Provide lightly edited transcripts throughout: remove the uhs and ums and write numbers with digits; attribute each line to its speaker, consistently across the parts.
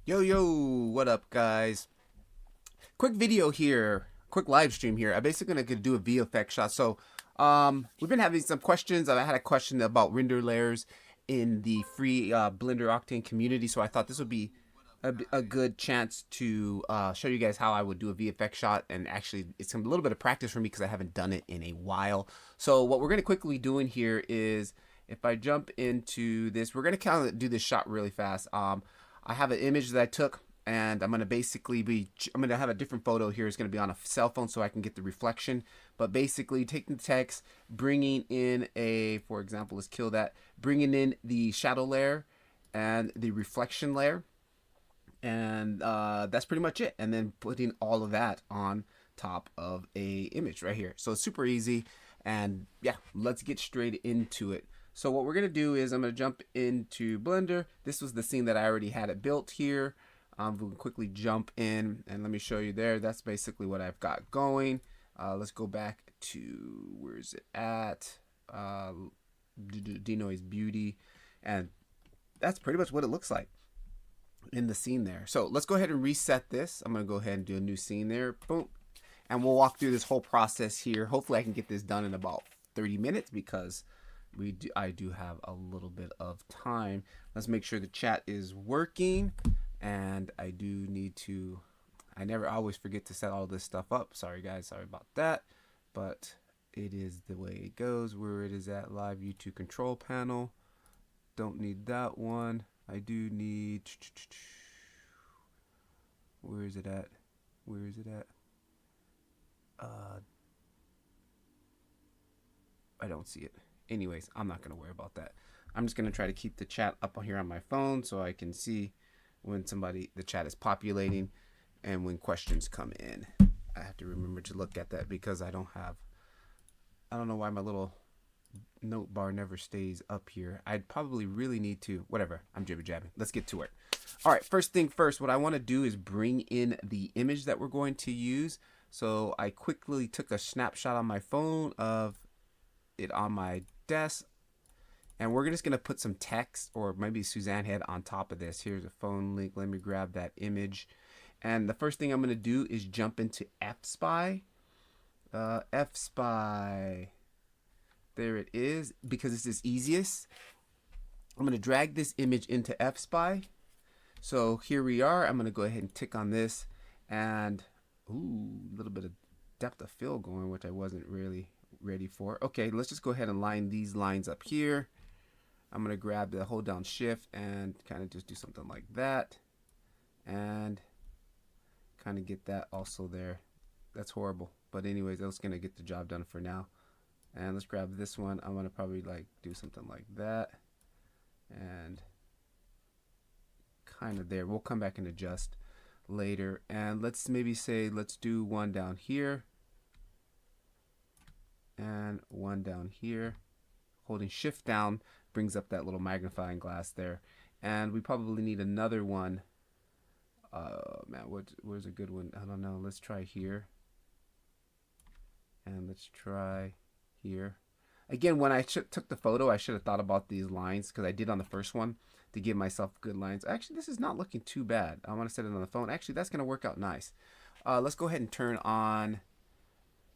Speaker 1: Yo, what up, guys? Quick video here, quick live stream here. I'm basically gonna do a VFX shot. We've been having some questions. I had a question about render layers in the free Blender Octane community, so I thought this would be a good chance to show you guys how I would do a VFX shot. And actually, it's a little bit of practice for me because I haven't done it in a while. So what we're gonna quickly do in here is, if I jump into this, we're gonna kind of do this shot really fast. I have an image that I took, and I'm gonna have a different photo here. It's gonna be on a cell phone so I can get the reflection. But basically, taking the text, bringing in for example, let's kill that, bringing in the shadow layer and the reflection layer, and that's pretty much it. And then putting all of that on top of a image right here. So it's super easy, and yeah, let's get straight into it. So what we're gonna do is I'm gonna jump into Blender. This was the scene that I already had it built here. We'll quickly jump in and let me show you there. That's basically what I've got going. Let's go back to, where is it at? Denoise Beauty, and that's pretty much what it looks like in the scene there. So let's go ahead and reset this. I'm gonna go ahead and do a new scene there. Boom. And we'll walk through this whole process here. Hopefully I can get this done in about 30 minutes because I do have a little bit of time. Let's make sure the chat is working, and I do need to, I always forget to set all this stuff up. Sorry guys, sorry about that, but it is the way it goes. Where it is at, live YouTube control panel. Don't need that one. I do need, where is it at? Where is it at? I don't see it. Anyways, I'm not going to worry about that. I'm just going to try to keep the chat up here on my phone so I can see when the chat is populating and when questions come in. I have to remember to look at that because I don't know why my little note bar never stays up here. I'd probably really need to, whatever, I'm jibber jabbing. Let's get to it. All right, first thing first, what I want to do is bring in the image that we're going to use. So I quickly took a snapshot on my phone of it on my desk, and we're just gonna put some text or maybe Suzanne head on top of this. Here's a phone link. Let me grab that image, and the first thing I'm gonna do is jump into FSpy. FSpy, there it is, because it's the easiest. I'm gonna drag this image into FSpy. So here we are. I'm gonna go ahead and tick on this, and ooh, a little bit of depth of field going, which I wasn't really ready for. Okay, let's just go ahead and line these lines up here. I'm gonna grab the hold down shift and kind of just do something like that, and kind of get that also there. That's horrible, but anyways, that's gonna get the job done for now. And let's grab this one. I'm gonna probably like do something like that, and kind of there. We'll come back and adjust later. And let's maybe say, let's do one down here and one down here. Holding shift down brings up that little magnifying glass there. And we probably need another one. Man, where's a good one? I don't know. Let's try here. And let's try here. Again, when I took the photo, I should have thought about these lines, because I did on the first one to give myself good lines. Actually, this is not looking too bad. I want to set it on the phone. Actually, that's going to work out nice. Let's go ahead and turn on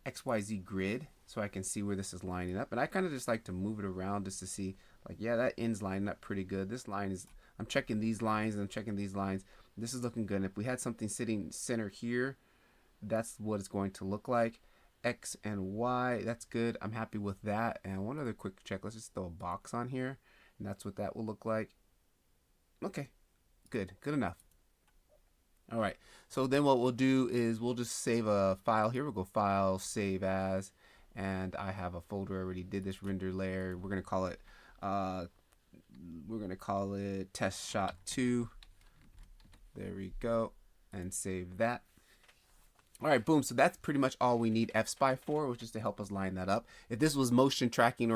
Speaker 1: XYZ grid so I can see where this is lining up. And I kind of just like to move it around just to see, like, yeah, that end's lining up pretty good. This line is, I'm checking these lines and I'm checking these lines. This is looking good. And if we had something sitting center here, that's what it's going to look like. X and Y, that's good. I'm happy with that. And one other quick check, let's just throw a box on here, and that's what that will look like. Okay, good enough. All right, so then what we'll do is we'll just save a file here. We'll go File, Save As, and I have a folder. I already did this render layer. We're gonna call it Test Shot 2. There we go, and save that. All right, boom. So that's pretty much all we need FSpy for, which is to help us line that up. If this was motion tracking,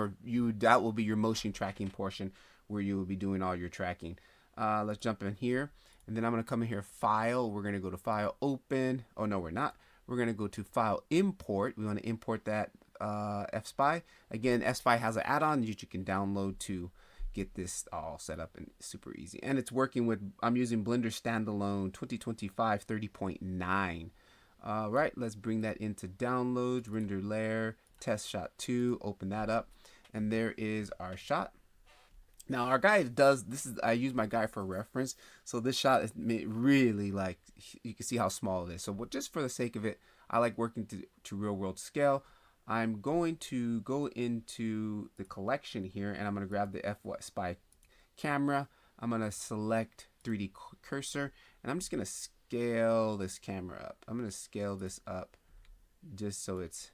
Speaker 1: that will be your motion tracking portion where you will be doing all your tracking. Let's jump in here, and then I'm going to come in here, File. We're going to go to File, Open. Oh, no, we're not. We're going to go to File, Import. We want to import that FSpy. Again, FSpy has an add-on that you can download to get this all set up and super easy. And it's working with, I'm using Blender Standalone 2025 30.9. All right, let's bring that into downloads, render layer, test shot 2, open that up. And there is our shot. Now our guy does, this is, I use my guy for reference. So this shot is really like, you can see how small it is. So just for the sake of it, I like working to real world scale. I'm going to go into the collection here and I'm going to grab the F-Spy camera. I'm going to select 3D cursor and I'm just going to scale this camera up. I'm going to scale this up just so it's,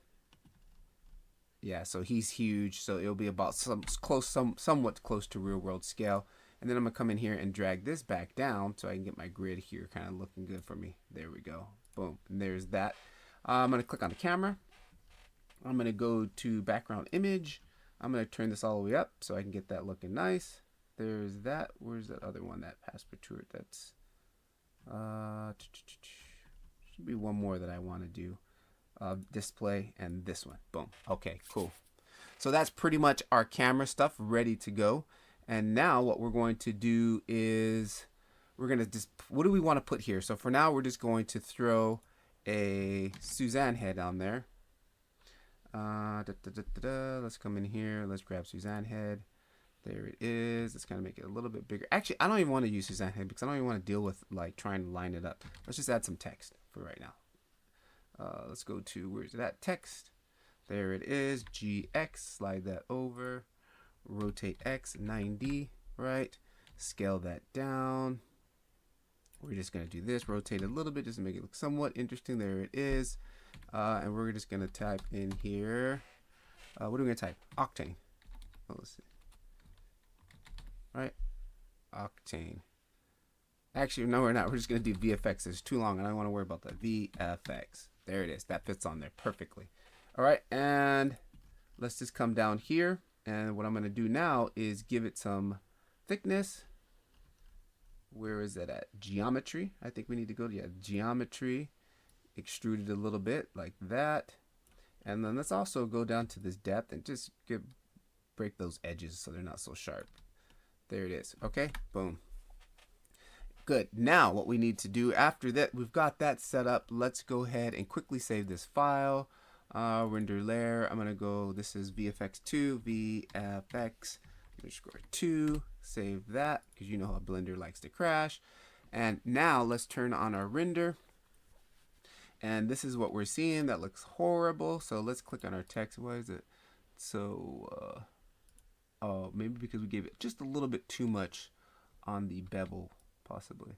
Speaker 1: yeah, so he's huge. So it'll be about somewhat close to real world scale. And then I'm going to come in here and drag this back down so I can get my grid here kind of looking good for me. There we go. Boom. And there's that. I'm going to click on the camera. I'm going to go to background image. I'm going to turn this all the way up so I can get that looking nice. There's that. Where's that other one that passed perturbed? That's should be one more that I want to do. Display and this one. Boom. Okay, cool. So that's pretty much our camera stuff ready to go. And now what we're going to do is we're going to just, what do we want to put here? So for now, we're just going to throw a Suzanne head on there. Let's come in here. Let's grab Suzanne head. There it is. Let's kind of make it a little bit bigger. Actually, I don't even want to use Suzanne head because I don't even want to deal with like trying to line it up. Let's just add some text for right now. Let's go to, where's that text? There it is. GX. Slide that over. Rotate X 90. Right. Scale that down. We're just going to do this. Rotate a little bit just to make it look somewhat interesting. There it is. And we're just going to type in here. What are we going to type? Octane. Oh, let's see. Right? Octane. Actually, no, we're not. We're just going to do VFX. It's too long. I don't want to worry about that. VFX. There it is. That fits on there perfectly. All right. And let's just come down here. And what I'm going to do now is give it some thickness. Where is it at? Geometry. I think we need to go to geometry. Extrude it a little bit like that. And then let's also go down to this depth and just break those edges so they're not so sharp. There it is. Okay. Boom. Good. Now what we need to do after that, we've got that set up. Let's go ahead and quickly save this file. Render layer. I'm going to go, this is VFX2, VFX_2. Save that because you know how Blender likes to crash. And now let's turn on our render. And this is what we're seeing. That looks horrible. So let's click on our text. What is it? So, oh, maybe because we gave it just a little bit too much on the bevel, possibly.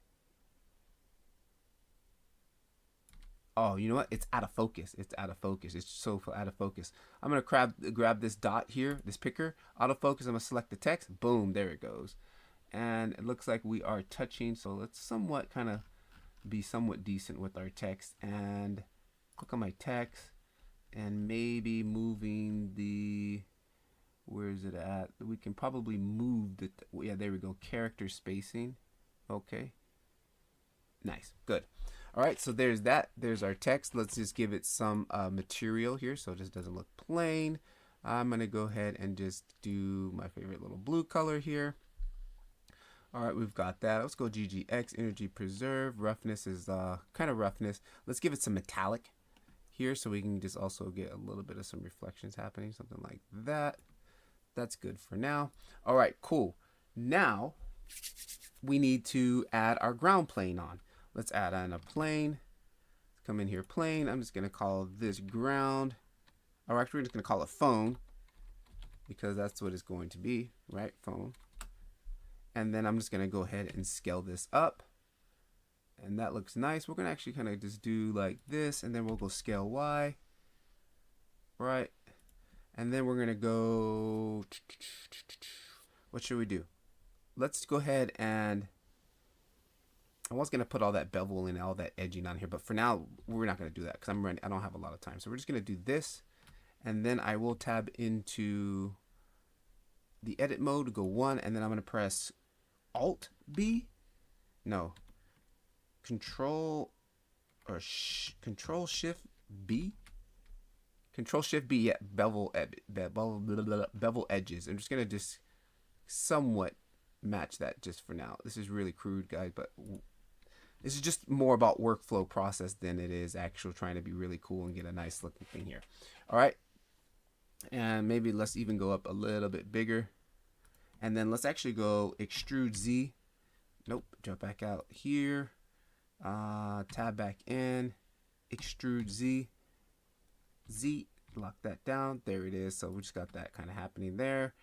Speaker 1: Oh, you know what? It's out of focus. It's out of focus. It's so out of focus. I'm going to grab this dot here, this picker, out of focus. I'm going to select the text. Boom, there it goes. And it looks like we are touching. So let's somewhat kind of be somewhat decent with our text. And click on my text. And maybe moving the, where is it at? We can probably move the, yeah, there we go. Character spacing. Okay. Nice. Good. All right, so there's that. There's our text. Let's just give it some material here so it just doesn't look plain. I'm going to go ahead and just do my favorite little blue color here. All right, we've got that. Let's go GGX, energy preserve. Roughness is kind of roughness. Let's give it some metallic here so we can just also get a little bit of some reflections happening, something like that. That's good for now. All right, cool. Now we need to add our ground plane on. Let's add on a plane. Come in here, plane. I'm just going to call this ground. Or actually, we're just going to call it phone because that's what it's going to be, right? Phone. And then I'm just going to go ahead and scale this up. And that looks nice. We're going to actually kind of just do like this, and then we'll go scale Y. Right. And then we're going to go, what should we do? Let's go ahead and, I was going to put all that bevel and all that edging on here, but for now, we're not going to do that because I don't have a lot of time. So we're just going to do this, and then I will tab into the edit mode, go 1, and then I'm going to press Alt B. No. Control Shift B. Control Shift B, yeah, bevel edges. I'm just going to somewhat match that just for now. This is really crude, guys, but this is just more about workflow process than it is actual trying to be really cool and get a nice looking thing here. All right, and maybe let's even go up a little bit bigger, and then let's actually go extrude Z. Nope, jump back out here, tab back in, extrude Z, lock that down. There it is. So we just got that kind of happening there.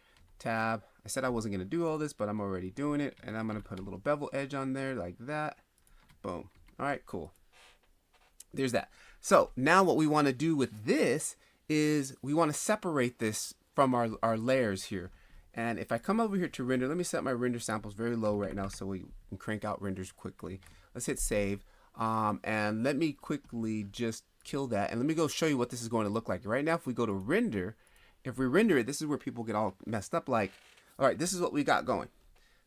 Speaker 1: Tab. I said I wasn't going to do all this, but I'm already doing it, and I'm going to put a little bevel edge on there like that. Boom. All right, cool. There's that. So now what we want to do with this is we want to separate this from our layers here. And if I come over here to render, let me set my render samples very low right now so we can crank out renders quickly. Let's hit save. And let me quickly just kill that. And let me go show you what this is going to look like. Right now, if we go to render, if we render it, this is where people get all messed up. Like, all right, this is what we got going.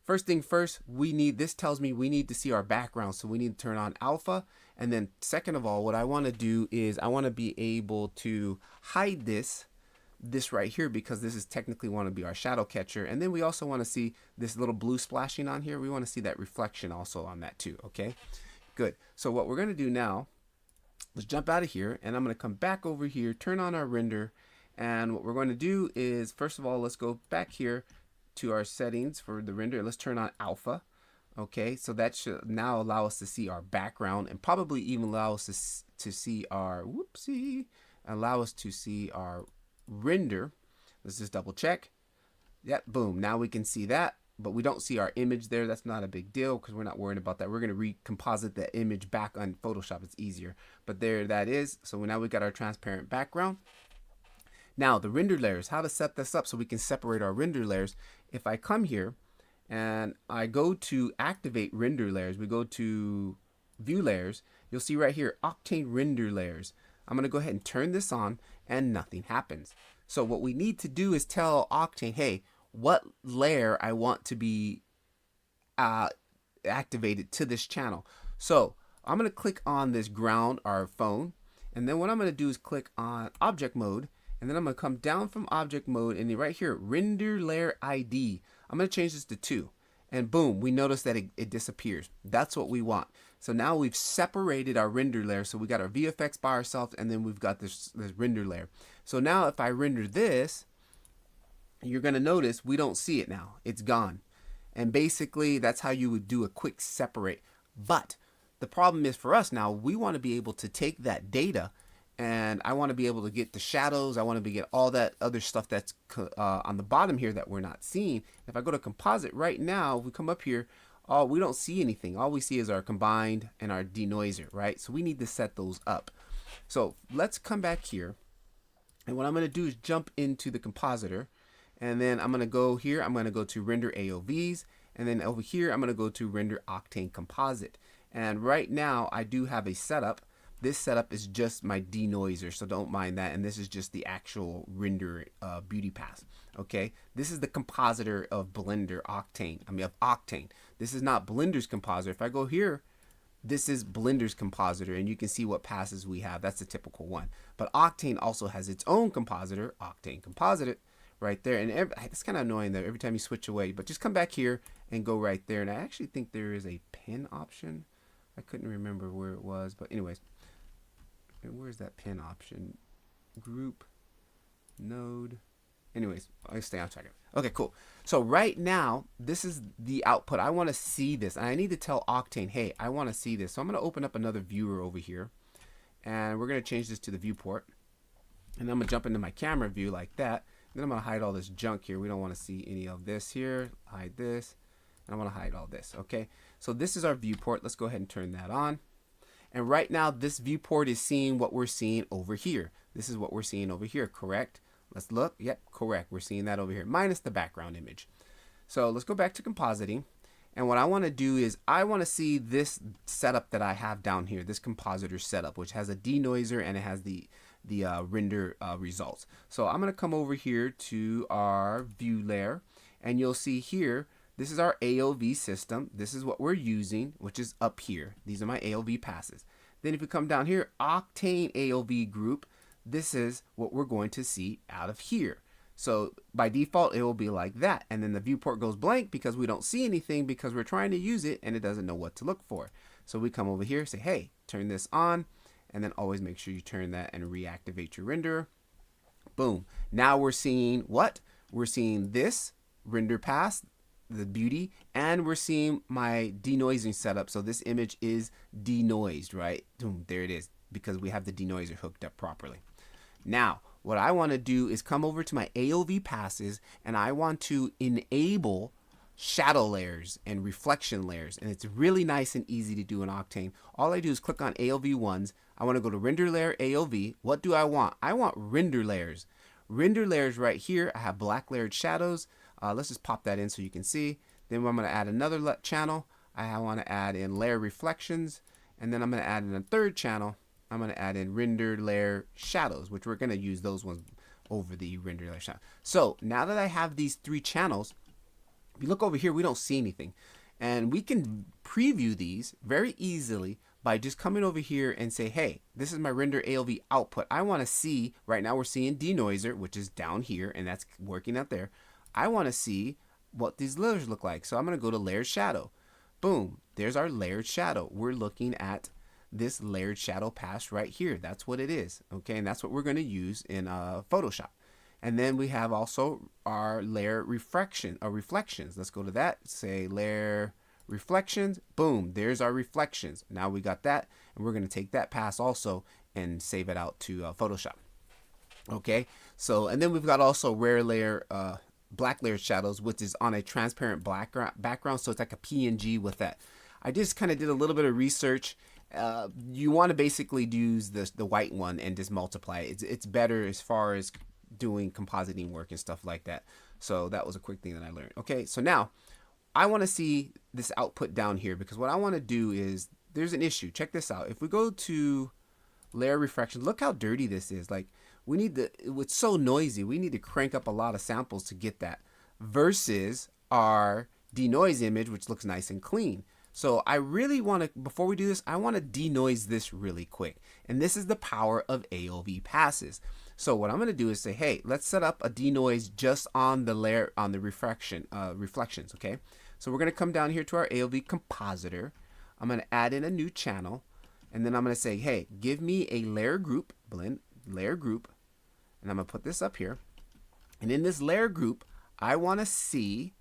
Speaker 1: First thing first, this tells me we need to see our background. So we need to turn on alpha. And then second of all, what I want to do is I want to be able to hide this right here, because this is technically want to be our shadow catcher. And then we also want to see this little blue splashing on here. We want to see that reflection also on that too. Okay, good. So what we're going to do now, let's jump out of here, and I'm going to come back over here, turn on our render. And what we're going to do is, first of all, let's go back here to our settings for the render. Let's turn on alpha. Okay, so that should now allow us to see our background, and probably even allow us to see our, allow us to see our render. Let's just double check. Yep, boom. Now we can see that, but we don't see our image there. That's not a big deal because we're not worried about that. We're going to recomposite that image back on Photoshop. It's easier. But there that is. So now we got our transparent background. Now the render layers, how to set this up so we can separate our render layers. If I come here and I go to activate render layers, we go to view layers, you'll see right here, Octane render layers. I'm going to go ahead and turn this on and nothing happens. So what we need to do is tell Octane, hey, what layer I want to be activated to this channel. So I'm going to click on this ground, our phone, and then what I'm going to do is click on object mode, and then I'm going to come down from object mode, and right here, render layer ID. I'm going to change this to 2, and boom, we notice that it disappears. That's what we want. So now we've separated our render layer. So we got our VFX by ourselves, and then we've got this render layer. So now if I render this, you're going to notice we don't see it now. It's gone. And basically that's how you would do a quick separate. But the problem is for us now, we want to be able to take that data, and I want to be able to get the shadows. I want to be get all that other stuff that's on the bottom here that we're not seeing. If I go to composite right now, we come up here, we don't see anything. All we see is our combined and our denoiser, right? So we need to set those up. So let's come back here. And what I'm going to do is jump into the compositor. And then I'm going to go here. I'm going to go to render AOVs. And then over here, I'm going to go to render Octane composite. And right now I do have a setup. This setup is just my denoiser, so don't mind that. And this is just the actual render beauty path. Okay, this is the compositor of Blender Octane. Of Octane. This is not Blender's compositor. If I go here, this is Blender's compositor, and you can see what passes we have. That's the typical one. But Octane also has its own compositor, Octane Composite, right there. And it's kind of annoying that every time you switch away. But just come back here and go right there. And I actually think there is a pin option. I couldn't remember where it was, but anyways. Where's that pin option? Group, node. Anyways, I'll stay on track. Okay, cool. So right now, this is the output. I want to see this, and I need to tell Octane, hey, I want to see this. So I'm going to open up another viewer over here, and we're going to change this to the viewport. And I'm going to jump into my camera view like that. Then I'm going to hide all this junk here. We don't want to see any of this here. Hide this, and I want to hide all this. Okay, so this is our viewport. Let's go ahead and turn that on. And right now, this viewport is seeing what we're seeing over here. This is what we're seeing over here, correct? Let's look. Yep, correct. We're seeing that over here, minus the background image. So let's go back to compositing. And what I want to do is I want to see this setup that I have down here, this compositor setup, which has a denoiser and it has the render results. So I'm going to come over here to our view layer, and you'll see here, this is our AOV system. This is what we're using, which is up here. These are my AOV passes. Then if we come down here, Octane AOV group, this is what we're going to see out of here. So by default, it will be like that. And then the viewport goes blank because we don't see anything because we're trying to use it and it doesn't know what to look for. So we come over here, say, hey, turn this on, and then always make sure you turn that and reactivate your renderer. Boom. Now we're seeing what? We're seeing this render pass, the beauty, and we're seeing my denoising setup. So this image is denoised, right? Boom, there it is, because we have the denoiser hooked up properly. Now, what I want to do is come over to my AOV passes, and I want to enable shadow layers and reflection layers. And it's really nice and easy to do in Octane. All I do is click on AOV ones. I want to go to render layer AOV. What do I want? I want render layers. Render layers right here. I have black layered shadows. Let's just pop that in so you can see. Then I'm going to add another channel. I want to add in layer reflections. And then I'm going to add in a third channel. I'm going to add in render layer shadows, which we're going to use those ones over the render layer shadow. So now that I have these three channels, if you look over here, we don't see anything. And we can preview these very easily by just coming over here and say, hey, this is my render AOV output. I want to see, right now we're seeing denoiser, which is down here, and that's working out there. I want to see what these layers look like. So I'm going to go to layered shadow. Boom, there's our layered shadow. We're looking at this layered shadow pass right here. That's what it is. Okay, and that's what we're going to use in Photoshop. And then we have also our layer reflection or reflections. Let's go to that. Say layer reflections. Boom, there's our reflections. Now we got that, and we're going to take that pass also and save it out to Photoshop. Okay, so and then we've got also rare layer black layered shadows, which is on a transparent black background, so it's like a PNG with that. I just kind of did a little bit of research. You want to basically use the white one and just multiply it. It's better as far as doing compositing work and stuff like that. So that was a quick thing that I learned. Okay, so now I want to see this output down here, because what I want to do is, there's an issue. Check this out. If we go to layer reflection, look how dirty this is. Like, we need to, it's so noisy, we need to crank up a lot of samples to get that, versus our denoise image, which looks nice and clean. So I really want to, before we do this, I want to denoise this really quick. And this is the power of AOV passes. So what I'm going to do is say, hey, let's set up a denoise just on the layer, on the reflections, okay? So we're going to come down here to our AOV compositor. I'm going to add in a new channel, and then I'm going to say, hey, give me a layer group, blend, layer group, and I'm going to put this up here. And in this layer group, I want to see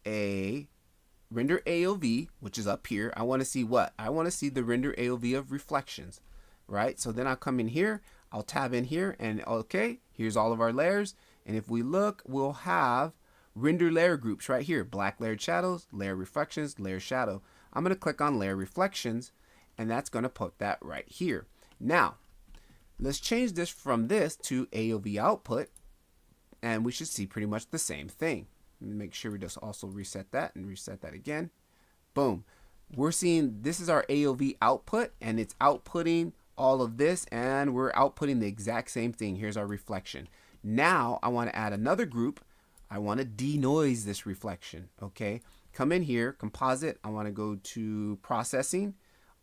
Speaker 1: a render AOV, which is up here. I want to see what? I want to see the render AOV of reflections, right? So then I'll come in here, I'll tab in here, and okay, here's all of our layers. And if we look, we'll have render layer groups right here. Black layered shadows, layer reflections, layer shadow. I'm going to click on layer reflections, and that's going to put that right here. Now, let's change this from this to AOV output, and we should see pretty much the same thing. Make sure we just also reset that and reset that again. Boom. We're seeing this is our AOV output, and it's outputting all of this, and we're outputting the exact same thing. Here's our reflection. Now I want to add another group. I want to denoise this reflection. Okay, come in here, composite. I want to go to processing,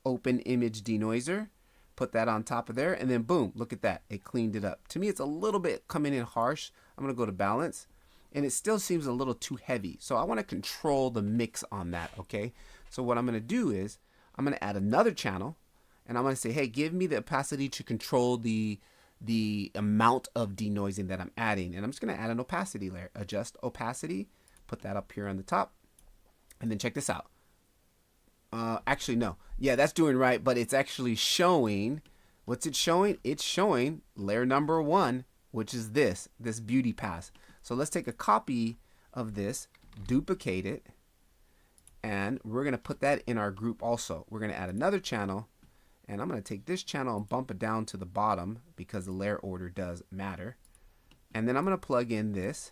Speaker 1: open image denoiser, put that on top of there, and then boom, look at that, it cleaned it up. To me, it's a little bit coming in harsh. I'm going to go to balance, and it still seems a little too heavy. So I want to control the mix on that. Okay, so what I'm going to do is I'm going to add another channel, and I'm going to say, hey, give me the opacity to control the amount of denoising that I'm adding. And I'm just going to add an opacity layer, adjust opacity, put that up here on the top, and then check this out. Actually, no. Yeah, that's doing right, but it's actually showing, what's it showing? It's showing layer number 1, which is this beauty pass. So let's take a copy of this, duplicate it, and we're going to put that in our group also. We're going to add another channel, and I'm going to take this channel and bump it down to the bottom because the layer order does matter. And then I'm going to plug in this,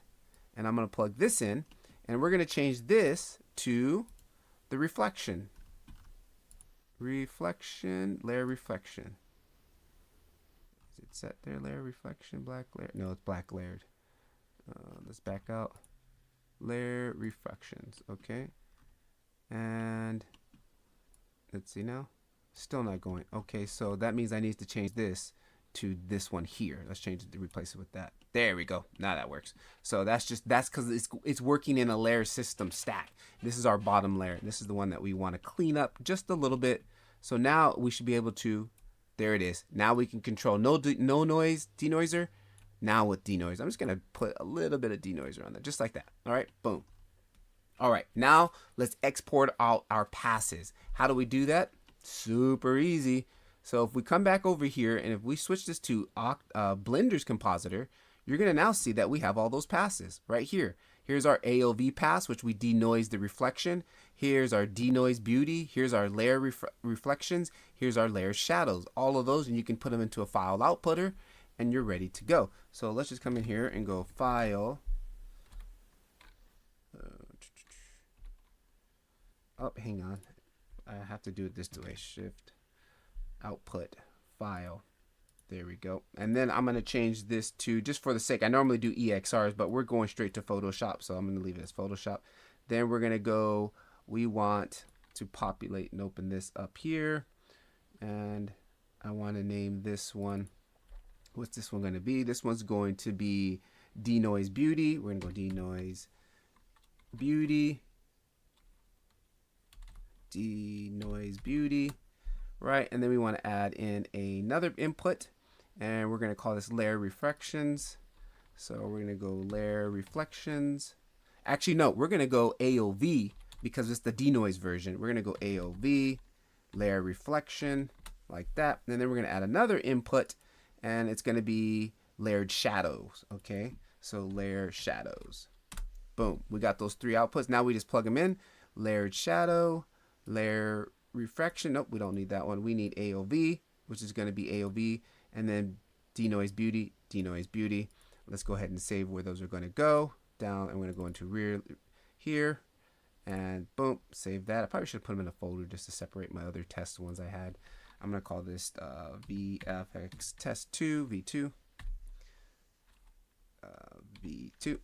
Speaker 1: and I'm going to plug this in, and we're going to change this to the reflection. Reflection, layer reflection. Is it set there? Layer reflection, black layer. No, it's black layered. Let's back out. Layer reflections. Okay. And let's see now. Still not going. Okay, so that means I need to change this to this one here. Let's change it to replace it with that. There we go. Now that works. So that's because it's working in a layer system stack. This is our bottom layer. This is the one that we want to clean up just a little bit. So now we should be able to, there it is. Now we can control no noise denoiser. Now with denoiser, I'm just going to put a little bit of denoiser on there, just like that. All right, boom. All right, now let's export out our passes. How do we do that? Super easy. So if we come back over here and if we switch this to Blender's compositor, you're going to now see that we have all those passes right here. Here's our AOV pass, which we denoise the reflection. Here's our denoise beauty. Here's our layer reflections. Here's our layer shadows. All of those, and you can put them into a file outputter, and you're ready to go. So let's just come in here and go File. Oh, hang on. I have to do it this way. Shift, Output, File. There we go. And then I'm going to change this to, just for the sake, I normally do EXRs, but we're going straight to Photoshop. So I'm going to leave it as Photoshop. Then we're going to go, we want to populate and open this up here. And I want to name this one, what's this one going to be? This one's going to be Denoise Beauty. We're going to go Denoise Beauty. Denoise Beauty. Right, and then we want to add in another input, and we're going to call this layer reflections. So we're going to go layer reflections. Actually, no, we're going to go AOV because it's the denoise version. We're going to go AOV, layer reflection, like that. And then we're going to add another input, and it's going to be layered shadows. Okay, so layer shadows. Boom, we got those three outputs. Now we just plug them in. Layered shadow, layer reflection. Nope, we don't need that one. We need AOV, which is going to be AOV, and then denoise beauty, denoise beauty. Let's go ahead and save where those are going to go. Down, I'm going to go into rear here, and boom, save that. I probably should put them in a folder just to separate my other test ones I had. I'm going to call this VFX test 2, V2, V2.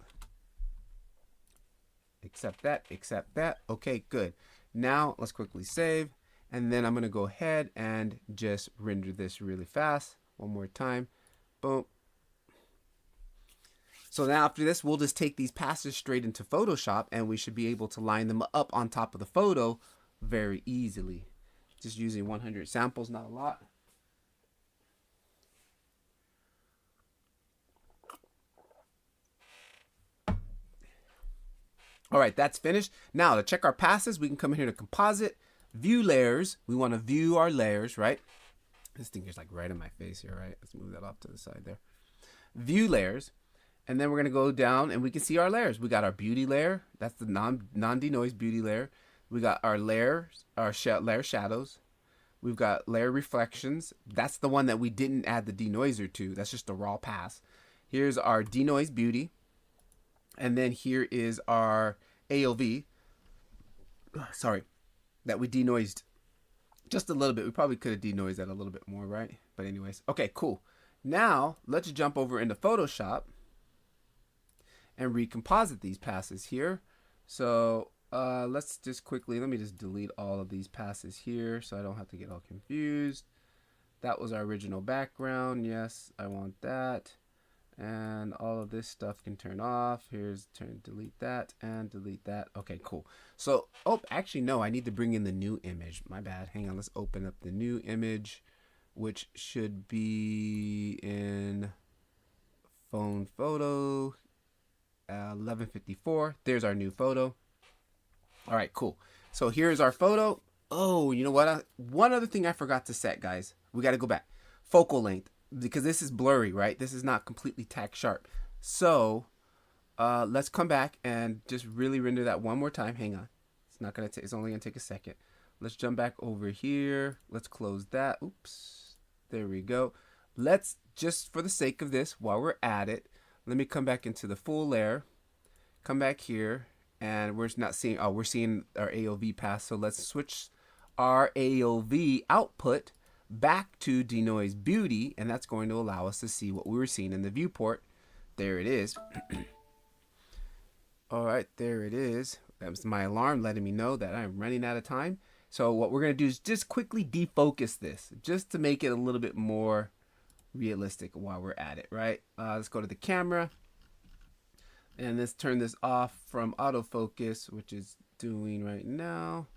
Speaker 1: Accept that. Okay, good. Now let's quickly save, and then I'm going to go ahead and just render this really fast. One more time. Boom. So now after this, we'll just take these passes straight into Photoshop, and we should be able to line them up on top of the photo very easily. Just using 100 samples, not a lot. All right, that's finished. Now to check our passes, we can come in here to Composite, View Layers. We want to view our layers, right? This thing is like right in my face here, right? Let's move that off to the side there. View Layers. And then we're going to go down and we can see our layers. We got our beauty layer. That's the non-denoise beauty layer. We got our layers, layer shadows. We've got layer reflections. That's the one that we didn't add the denoiser to. That's just a raw pass. Here's our denoise beauty. And then here is our AOV. Sorry, that we denoised just a little bit. We probably could have denoised that a little bit more, right? But anyways, okay, cool. Now let's jump over into Photoshop and recomposite these passes here. So let's just quickly, let me just delete all of these passes here so I don't have to get all confused. That was our original background. Yes, I want that. And all of this stuff can turn off. Here's delete that and delete that. Okay, cool. So, oh, actually, no, I need to bring in the new image. My bad. Hang on, let's open up the new image, which should be in phone photo 1154. There's our new photo. All right, cool. So here's our photo. Oh, you know what? One other thing I forgot to set, guys. We got to go back. Focal length. Because this is blurry, right? This is not completely tack sharp. So let's come back and just really render that one more time. Hang on. It's not gonna take. It's only gonna take a second. Let's jump back over here. Let's close that. Oops. There we go. Let's just for the sake of this, while we're at it, let me come back into the full layer. Come back here, and we're not seeing. Oh, we're seeing our AOV pass. So let's switch our AOV output back to denoise beauty, and that's going to allow us to see what we were seeing in the viewport. There it is. All right, there it is. That was my alarm letting me know that I'm running out of time. So what we're going to do is just quickly defocus this just to make it a little bit more realistic while we're at it, right? Let's go to the camera and let's turn this off from autofocus, which is doing right now.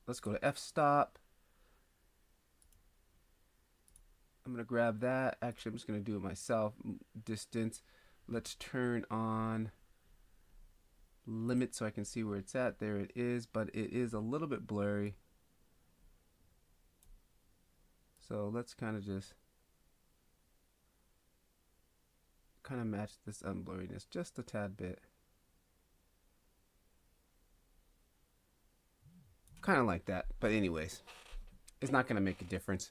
Speaker 1: Let's go to f-stop. I'm gonna grab that. Actually, I'm just gonna do it myself. Distance. Let's turn on limit so I can see where it's at. There it is, but it is a little bit blurry. So let's kind of just match this unblurriness just a tad bit. Kind of like that, but anyways, it's not gonna make a difference.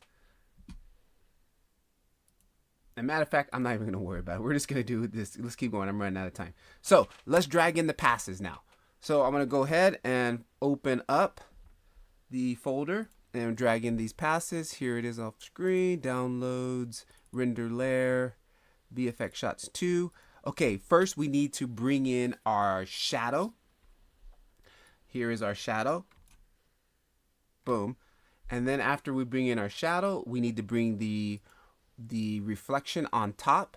Speaker 1: And matter of fact, I'm not even going to worry about it. We're just going to do this. Let's keep going. I'm running out of time. So let's drag in the passes now. So I'm going to go ahead and open up the folder and drag in these passes. Here it is off screen. Downloads, render layer, VFX shots 2. Okay, first we need to bring in our shadow. Here is our shadow. Boom. And then after we bring in our shadow, we need to bring the reflection on top.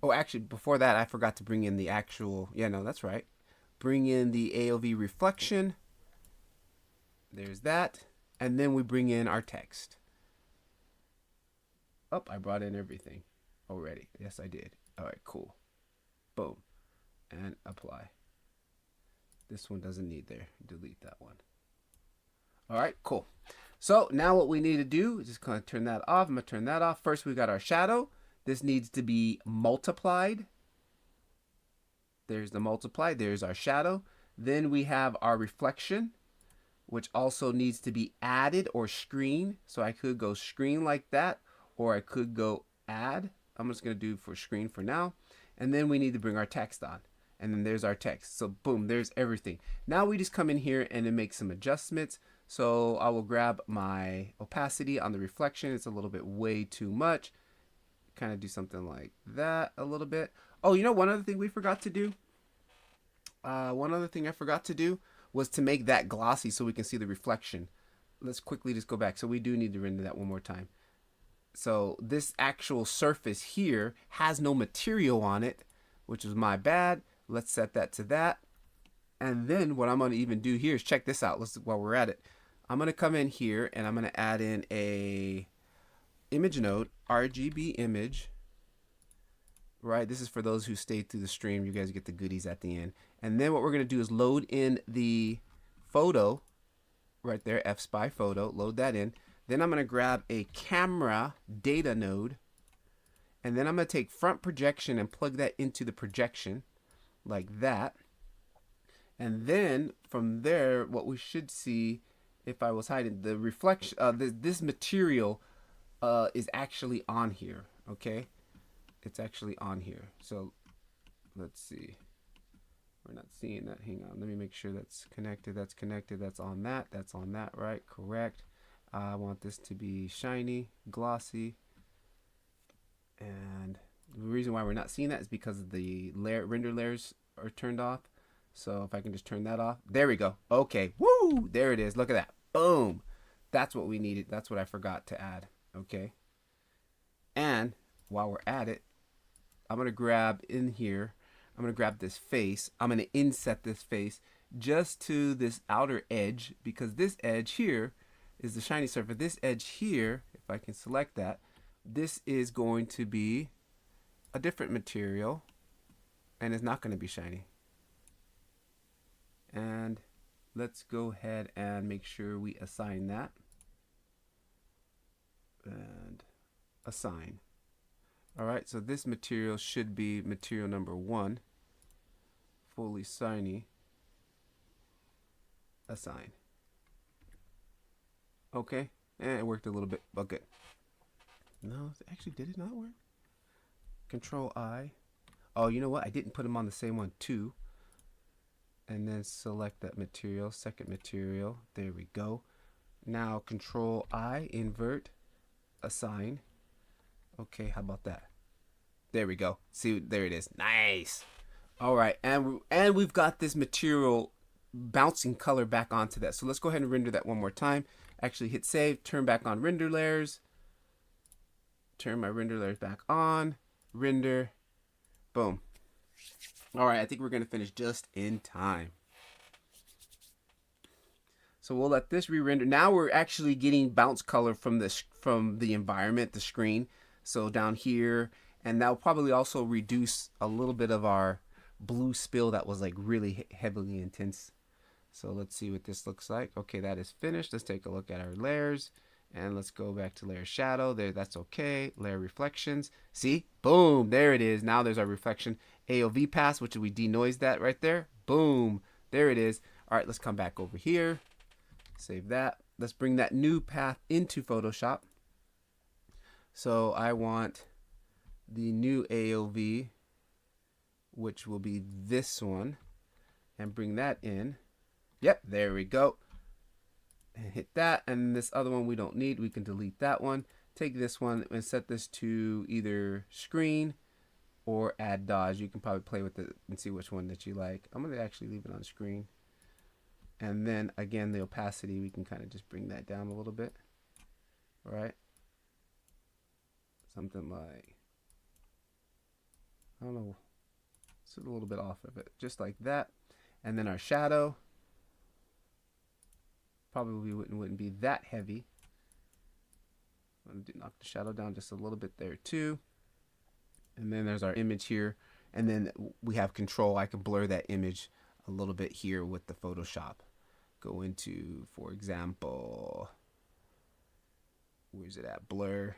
Speaker 1: Oh, actually, before that, I forgot to bring in the actual, yeah, no, that's right. Bring in the AOV reflection. There's that. And then we bring in our text. Oh, I brought in everything already. Yes, I did. All right, cool. Boom. And apply. This one doesn't need there. Delete that one. All right, cool. So now what we need to do is just kind of turn that off. I'm going to turn that off. First, we got our shadow. This needs to be multiplied. There's the multiply. There's our shadow. Then we have our reflection, which also needs to be added or screen. So I could go screen like that, or I could go add. I'm just going to do for screen for now. And then we need to bring our text on. And then there's our text. So boom, there's everything. Now we just come in here and then make some adjustments. So I will grab my opacity on the reflection. It's a little bit way too much. Kind of do something like that a little bit. Oh, you know, one other thing we forgot to do. One other thing I forgot to do was to make that glossy so we can see the reflection. Let's quickly just go back. So we do need to render that one more time. So this actual surface here has no material on it, which is my bad. Let's set that to that. And then what I'm going to even do here is check this out. While we're at it, I'm going to come in here and I'm going to add in a image node, RGB image. Right, this is for those who stayed through the stream. You guys get the goodies at the end. And then what we're going to do is load in the photo right there, F-Spy photo, load that in. Then I'm going to grab a camera data node. And then I'm going to take front projection and plug that into the projection like that. And then from there, what we should see, if I was hiding, the reflection, this material is actually on here, okay? It's actually on here. So let's see. We're not seeing that. Hang on. Let me make sure that's connected. That's connected. That's on that. That's on that, right? Correct. I want this to be shiny, glossy. And the reason why we're not seeing that is because the render layers are turned off. So if I can just turn that off. There we go. Okay. Woo! There it is. Look at that. Boom. That's what we needed. That's what I forgot to add. Okay. And while we're at it, I'm going to grab in here. I'm going to grab this face. I'm going to inset this face just to this outer edge, because this edge here is the shiny surface. This edge here, if I can select that, this is going to be a different material and it's not going to be shiny. And let's go ahead and make sure we assign that. And assign. All right, so this material should be material number 1, fully shiny. Assign. Okay, and it worked a little bit, but good. No, actually, did it not work? Control I. Oh, you know what? I didn't put them on the same one too. And then select that material, second material. There we go. Now Control I, invert, assign. Okay, how about that? There we go. See, there it is. Nice. All right, and we've got this material bouncing color back onto that. So let's go ahead and render that one more time. Actually hit save, turn back on render layers. turn my render layers back on. Render. Boom. All right, I think we're going to finish just in time. So we'll let this re-render. Now we're actually getting bounce color from the environment, the screen. So down here, and that'll probably also reduce a little bit of our blue spill that was like really heavily intense. So let's see what this looks like. Okay, that is finished. Let's take a look at our layers. And let's go back to layer shadow. There, that's okay. Layer reflections. See? Boom. There it is. Now there's our reflection. AOV pass, which we denoise that right there. Boom. There it is. All right, let's come back over here. Save that. Let's bring that new path into Photoshop. So I want the new AOV, which will be this one, and bring that in. Yep, there we go. And hit that, and this other one we don't need. We can delete that one. Take this one and set this to either screen or add dodge. You can probably play with it and see which one that you like. I'm going to actually leave it on screen. And then again, the opacity, we can kind of just bring that down a little bit. All right. Something like, I don't know, it's a little bit off of it, just like that. And then our shadow probably wouldn't be that heavy. I'm going to knock the shadow down just a little bit there too. And then there's our image here. And then we have control. I can blur that image a little bit here with the Photoshop. Go into, for example, where's it at? Blur.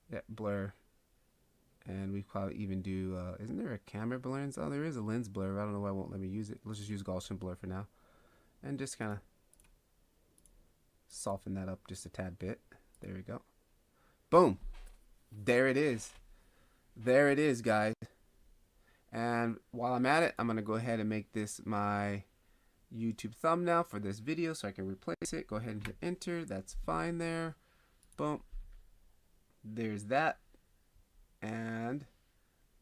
Speaker 1: Yeah, blur. And we probably even do, isn't there a camera blur? Oh, there is a lens blur. I don't know why it won't let me use it. Let's just use Gaussian blur for now. And just kind of soften that up just a tad bit. There we go. Boom. There it is. There it is, guys. And while I'm at it, I'm going to go ahead and make this my YouTube thumbnail for this video so I can replace it. Go ahead and hit enter. That's fine there. Boom. There's that. And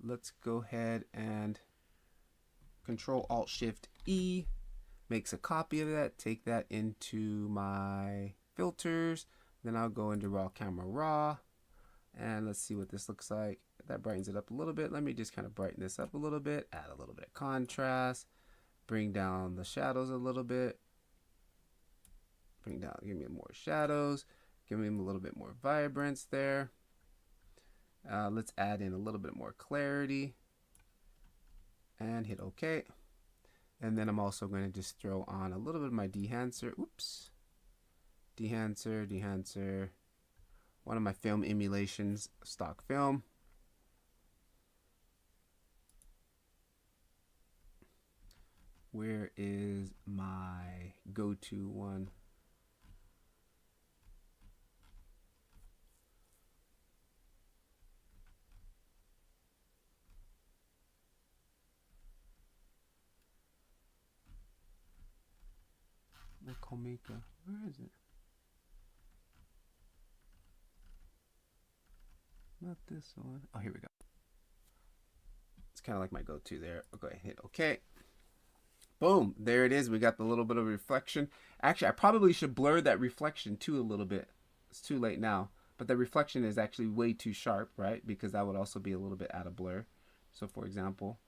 Speaker 1: let's go ahead and Control-Alt-Shift-E. Makes a copy of that. Take that into my filters. Then I'll go into Raw Camera Raw. And let's see what this looks like. That brightens it up a little bit. Let me just kind of brighten this up a little bit. Add a little bit of contrast. Bring down the shadows a little bit. Bring down, give me more shadows. Give me a little bit more vibrance there. Let's add in a little bit more clarity. And hit OK. And then I'm also going to just throw on a little bit of my dehancer. Oops. Dehancer. One of my film emulations, stock film. Where is my go-to one? The Comica. Where is it? Not this one. Oh, here we go. It's kind of like my go-to there. I'll go ahead and hit OK. Boom. There it is. We got the little bit of reflection. Actually, I probably should blur that reflection too a little bit. It's too late now. But the reflection is actually way too sharp, right? Because that would also be a little bit out of blur. So for example,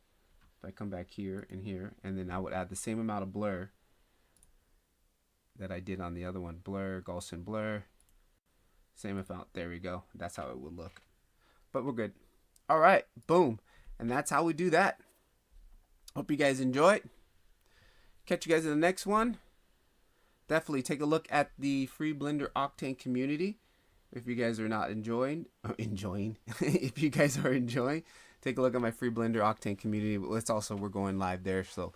Speaker 1: if I come back here, and then I would add the same amount of blur that I did on the other one. Blur, Gaussian blur. Same amount. There we go. That's how it would look. But we're good. All right. Boom. And that's how we do that. Hope you guys enjoyed. Catch you guys in the next one. Definitely take a look at the free Blender Octane community. If you guys are not enjoying, if you guys are enjoying, take a look at my free Blender Octane community. But it's also, we're going live there. So